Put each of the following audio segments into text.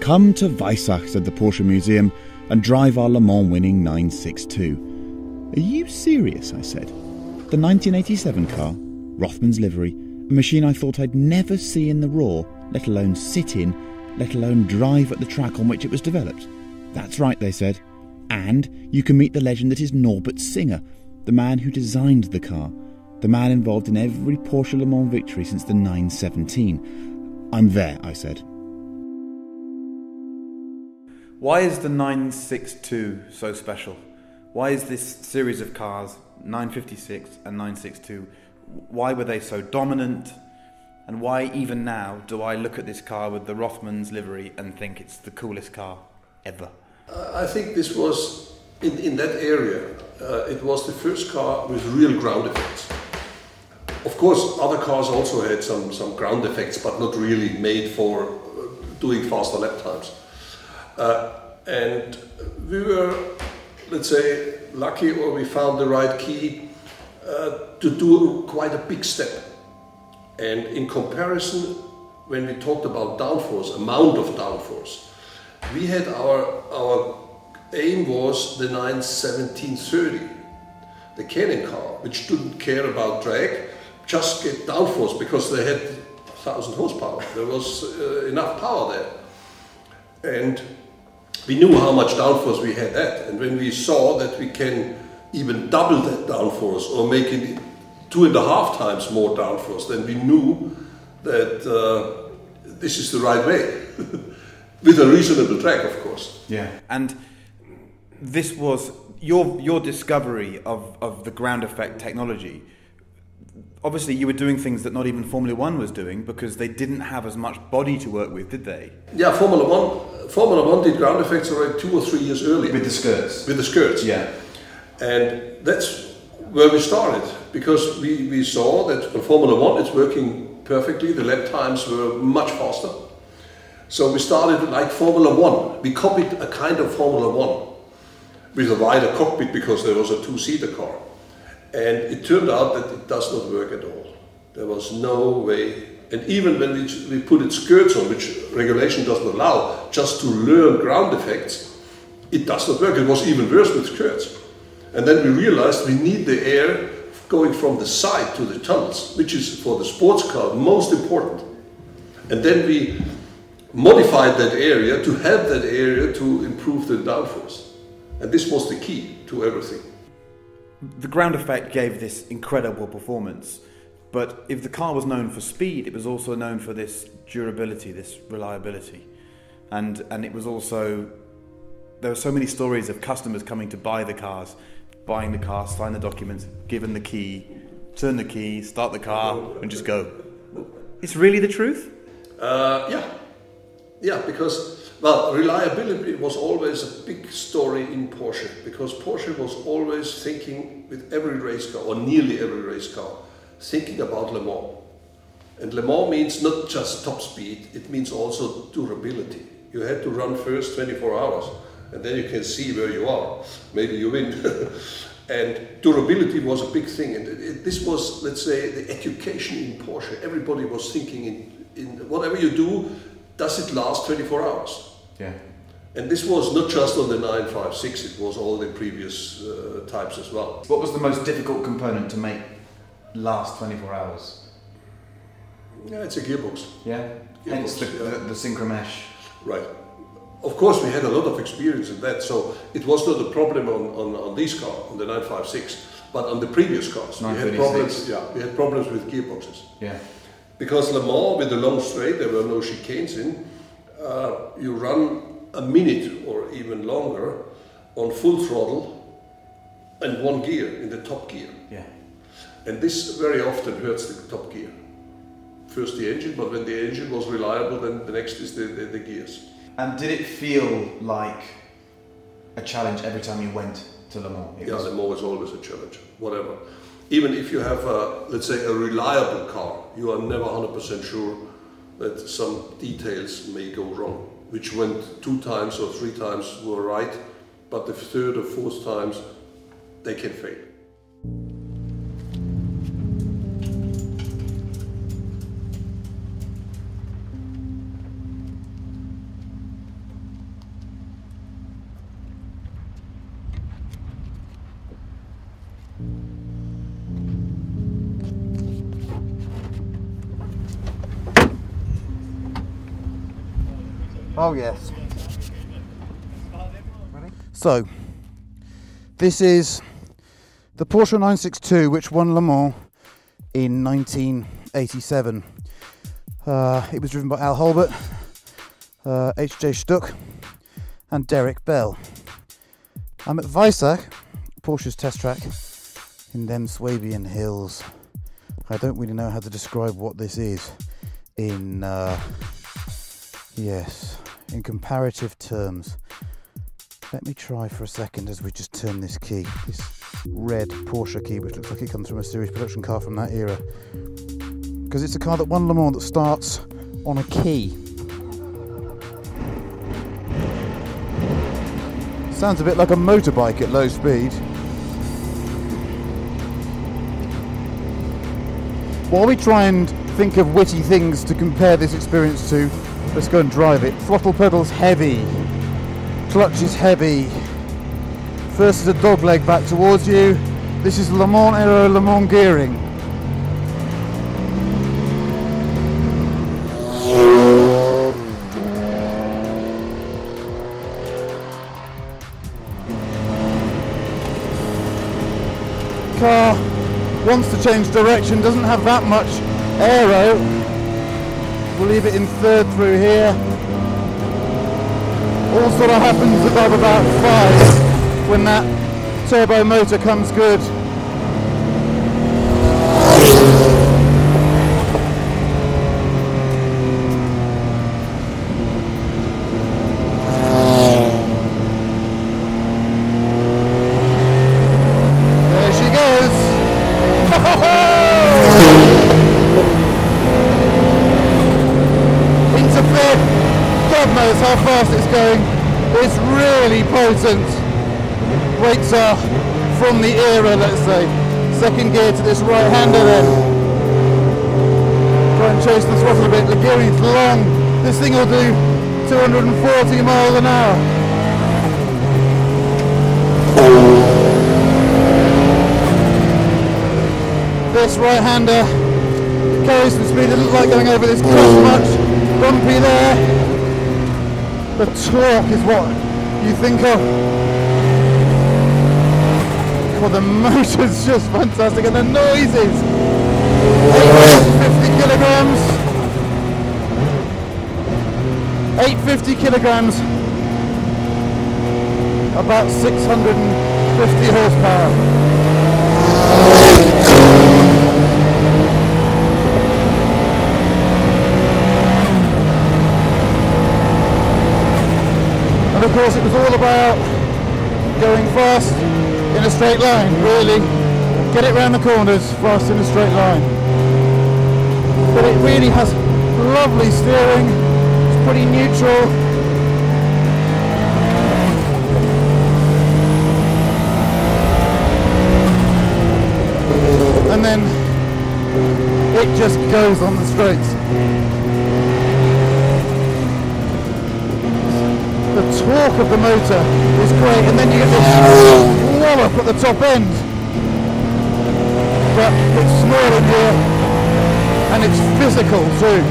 Come to Weissach, said the Porsche Museum, and drive our Le Mans winning 962. Are you serious? I said. The 1987 car, Rothman's livery, a machine I thought I'd never see in the raw, let alone sit in, let alone drive at the track on which it was developed. That's right, they said. And you can meet the legend that is Norbert Singer, the man who designed the car, the man involved in every Porsche Le Mans victory since the 917. I'm there, I said. Why is the 962 so special? Why is this series of cars, 956 and 962, why were they so dominant? And why, even now, do I look at this car with the Rothman's livery and think it's the coolest car ever? I think this was, in that area, it was the first car with real ground effects. Of course, other cars also had some ground effects, but not really made for doing faster lap times. And we were, let's say, lucky, or we found the right key to do quite a big step. And in comparison, when we talked about downforce, amount of downforce, we had our aim was the 91730, the Canon car, which didn't care about drag, just get downforce because they had 1,000 horsepower. There was enough power there. And we knew how much downforce we had at. And when we saw that we can even double that downforce or make it 2.5 times more downforce, then we knew that this is the right way. With a reasonable drag, of course. Yeah. And this was your discovery of the ground effect technology. Obviously, you were doing things that not even Formula One was doing because they didn't have as much body to work with, did they? Yeah, Formula One did ground effects already 2 or 3 years earlier. With the skirts? With the skirts. Yeah. And that's where we started, because we saw that on Formula One it's working perfectly, the lap times were much faster. So we started like Formula One. We copied a kind of Formula One with a wider cockpit because there was a 2-seater car. And it turned out that it does not work at all. There was no way. And even when we put its skirts on, which regulation doesn't allow, just to learn ground effects, it does not work. It was even worse with skirts. And then we realized we need the air going from the side to the tunnels, which is for the sports car most important. And then we modified that area to help that area to improve the downforce. And this was the key to everything. The ground effect gave this incredible performance, but if the car was known for speed, it was also known for this durability, this reliability. And it was also, there were so many stories of customers coming to buy the cars, buying the car, sign the documents, given the key, turn the key, start the car, and just go. It's really the truth? Yeah, because, well, reliability was always a big story in Porsche, because Porsche was always thinking with every race car, or nearly every race car, thinking about Le Mans. And Le Mans means not just top speed, it means also durability. You had to run first 24 hours, and then you can see where you are. Maybe you win. And durability was a big thing, and this was, let's say, the education in Porsche. Everybody was thinking in whatever you do, does it last 24 hours? Yeah. And this was not just on the 956, it was all the previous types as well. What was the most difficult component to make last 24 hours? Yeah, it's a gearbox. Yeah? Hence the synchro mesh. Right. Of course, we had a lot of experience in that, so it was not a problem on this car, on the 956, but on the previous cars. We had problems. Yeah, we had problems with gearboxes. Yeah. Because Le Mans, with the long straight, there were no chicanes in, you run a minute or even longer on full throttle and one gear, in the top gear. Yeah. And this very often hurts the top gear. First the engine, but when the engine was reliable, then the next is the gears. And did it feel like a challenge every time you went to Le Mans? Le Mans is always a challenge, whatever. Even if you have, let's say, a reliable car, you are never 100% sure that some details may go wrong, which went 2 times or 3 times were right, but the 3rd or 4th times, they can fail. Oh yes. So, this is the Porsche 962 which won Le Mans in 1987. It was driven by Al Holbert, H.J. Stuck and Derek Bell. I'm at Weissach, Porsche's test track, in them Swabian hills. I don't really know how to describe what this is in comparative terms. Let me try for a second as we just turn this key, this red Porsche key, which looks like it comes from a series production car from that era, because it's a car that won Le Mans that starts on a key. Sounds a bit like a motorbike at low speed. While we try and think of witty things to compare this experience to, let's go and drive it. Throttle pedal's heavy, clutch is heavy. First is a dog leg back towards you. This is Le Mans Aero Le Mans gearing. Car wants to change direction, doesn't have that much aero. We'll leave it in third through here. All sort of happens above about 5 when that turbo motor comes good. How fast it's going. It's really potent. Brakes are from the era, let's say. Second gear to this right hander then. Try and chase the throttle a bit. The gearing's long. This thing will do 240 miles an hour. This right hander carries some speed. It doesn't like going over this cross much. Bumpy there. The torque is what you think of. Well, the motor's just fantastic, and the noises. 850 kilograms. 850 kilograms. About 650 horsepower. Of course, it was all about going fast in a straight line, really. Get it round the corners fast in a straight line. But it really has lovely steering, it's pretty neutral. And then it just goes on the straights. The torque of the motor is great, and then you get this wallop at the top end. But it's small in here, and it's physical too.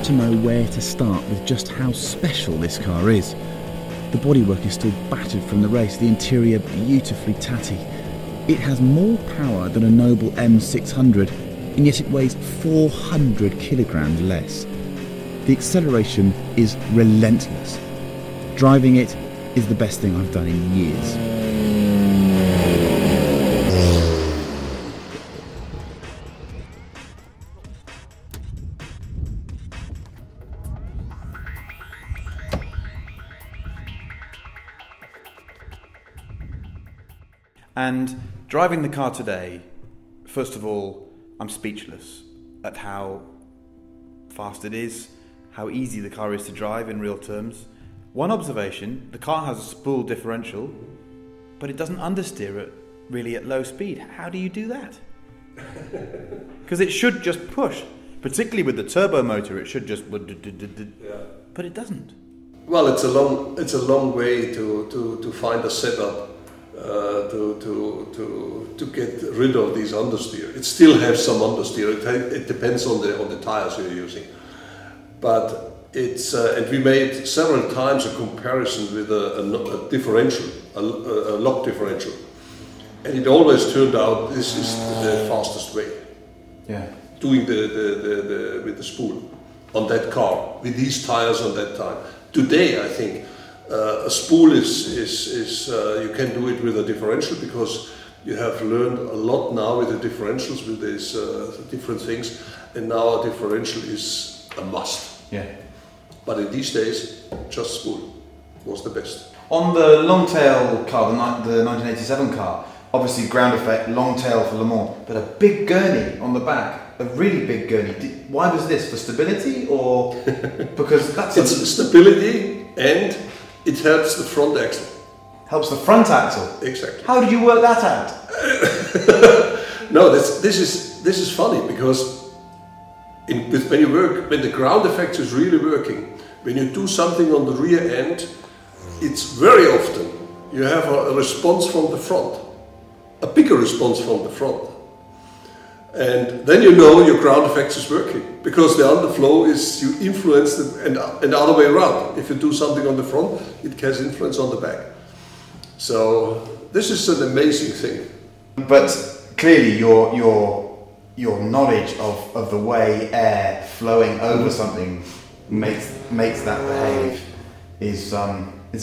To know where to start with just how special this car is. The bodywork is still battered from the race, the interior beautifully tatty. It has more power than a noble M600, and yet it weighs 400 kilograms less. The acceleration is relentless. Driving it is the best thing I've done in years. And driving the car today, first of all, I'm speechless. at how fast it is, how easy the car is to drive in real terms. One observation, the car has a spool differential, but it doesn't understeer it really at low speed. How do you do that? Because it should just push, particularly with the turbo motor, it should just, but it doesn't. Well, it's a long way to find a setup to get rid of these understeer. It still has some understeer. It depends on the tires you're using, but it's and we made several times a comparison with a differential, a lock differential, and it always turned out this is the fastest way. Yeah. Doing the with the spool on that car with these tires on that time. Today, I think a spool is you can do it with a differential because you have learned a lot now with the differentials with these different things, and now a differential is a must. Yeah. But in these days, just spool was the best. On the long tail car, the 1987 car, obviously ground effect, long tail for Le Mans, but a big gurney on the back. A really big gurney. Why was this? For stability, or because that's it's stability, and it helps the front axle. Helps the front axle. Exactly. How did you work that out? No, this is funny because when the ground effect is really working, when you do something on the rear end, it's very often you have a response from the front, a bigger response from the front. And then you know your ground effects is working because the underflow is you influence and the other way around. If you do something on the front, it has influence on the back. So this is an amazing thing. But clearly, your knowledge of the way air flowing over something makes that behave is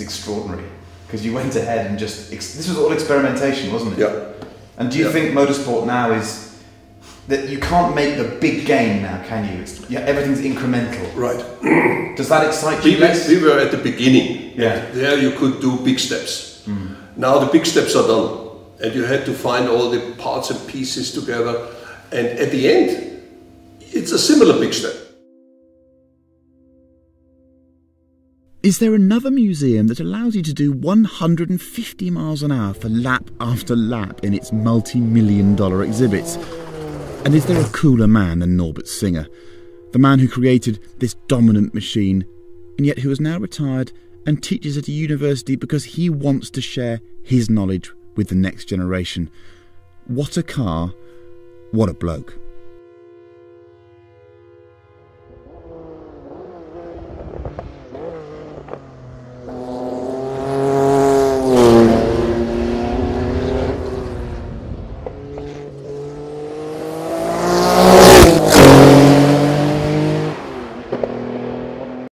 extraordinary. Because you went ahead and this was all experimentation, wasn't it? Yeah. And do you think motorsport now is that you can't make the big gain now, can you? Everything's incremental. Right. Does that excite you less? We were at the beginning. Yeah. There you could do big steps. Now the big steps are done, and you had to find all the parts and pieces together. And at the end, it's a similar big step. Is there another museum that allows you to do 150 miles an hour for lap after lap in its multi-million-dollar exhibits? And is there a cooler man than Norbert Singer, the man who created this dominant machine, and yet who is now retired and teaches at a university because he wants to share his knowledge with the next generation? What a car, what a bloke.